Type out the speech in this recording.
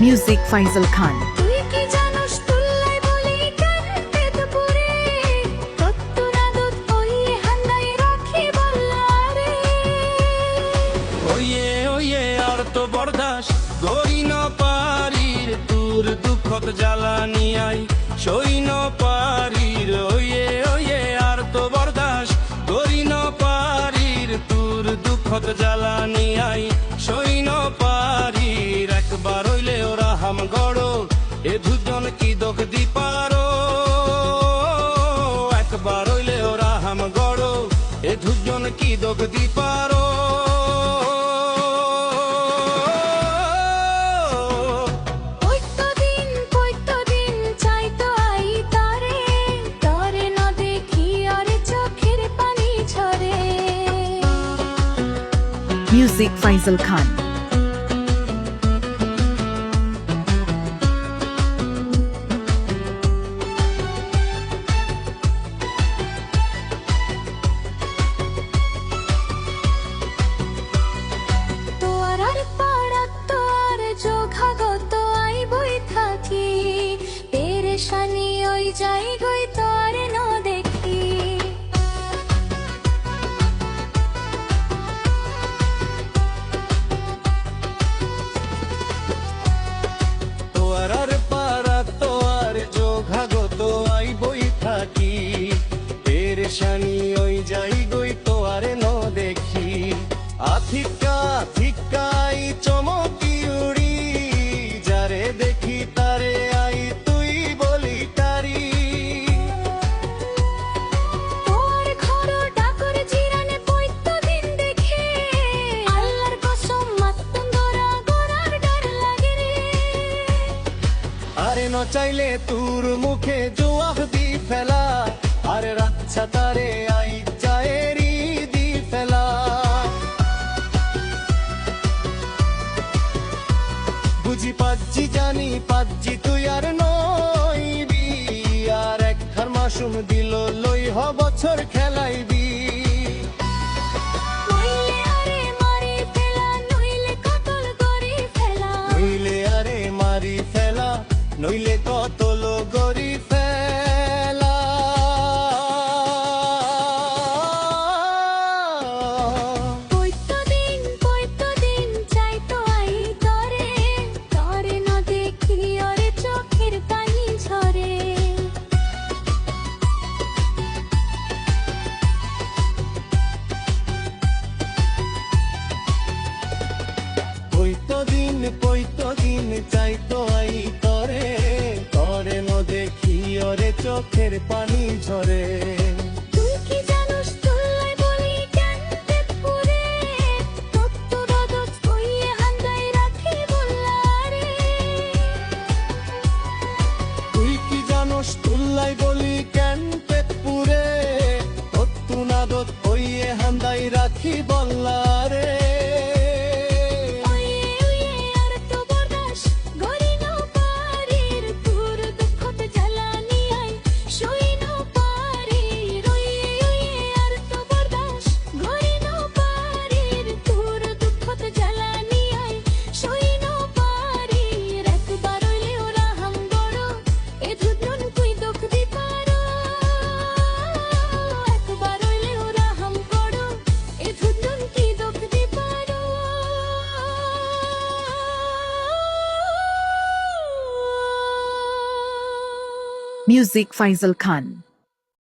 Music Faisal Khan. তুই কি জানোস তুল্লাই বলি কানতে দুপুরে তত্তুরা দুধ ওই হান্দাই রাখি বল্লারে ওয়ে আর তো বরদাস গরি ন পারির তোর দুঃখত জ্বালানি আই সই ন পারির ওয়ে আর তো বরদাস গরি ন পারির তোর দুঃখত জ্বালানি আই সই ন পারির একবার হইলে ওরা হাম গড়ো এ দুজন কি দোষ দি পারো একবার হইলে ওরা হাম গড়ো এ দুজন কি দোষ দি পারো কইতো দিন চাইতো আই তারে তরে ন দেখি আর চোখের পানি ঝরে Music Faisal Khan. তোর আর পাড়াত তোর যোগাগত আই বই থাকি পেরেশানি ওই যাই গই তোর ন দেখি তোয়ার আর পারা তোয়ার যোগাগত আই বই থাকি পেরেশানি ওই যাই গই তোয়ারে ন দেখি আথিকাই চমকি উড়ি যারে দেখি তারে আই তুই বলি তারি তোর ঘর ডাকর জিরানে কইতো দিন দেখে আল্লাহর কসম মাতুন দরা গরার ডর লাগে রে আরে ন চাইলে তোর মুখে জোয়াব দি ফেলা আরে রাচ্ছা তারে আই চায়েরি দি ফেলা বুঝি পাচ্ছি জানি পাচ্ছি তুই আর নইবি আর এক মাসুম দিল লই হ বছর খেলাইবি নইলে আরে মারি ফেলা নইলে কতল করি ফেলা নইলে আরে মারি ফেলা নইলে কতল গরি ফেলা কইতো দিন চাইতো আই তরে তরে ন দেখি ওরে চোখের পানি ঝরে পইতো দিন চাইতো আই তরে তরে ন দেখি ওরে চোখের পানি ঝরে তুই কি জানোস তুল্লাই বলি কানতে পুরে তত্তুরা দুধ ওই হান্দাই রাখি বল্লারে তুই কি জানোস তুল্লাই বলি কেন পেট পুরে তত্তু না দত ওইয়ে হান্দাই রাখি বল্লারে আর তো বরদাস গরি ন পারির তোর দুঃখত জ্বালানি আই সই ন পারির আর তো বরদাস গরি ন পারির তোর দুঃখত জ্বালানি আই সই ন পারির একবার হইলে ওরা হাম বড় এ দুজন তুই দুঃখ দি পারো একবার হইলে ওরা হাম বড় এ দুজন কি দুঃখ দি পারো Music Faisal Khan.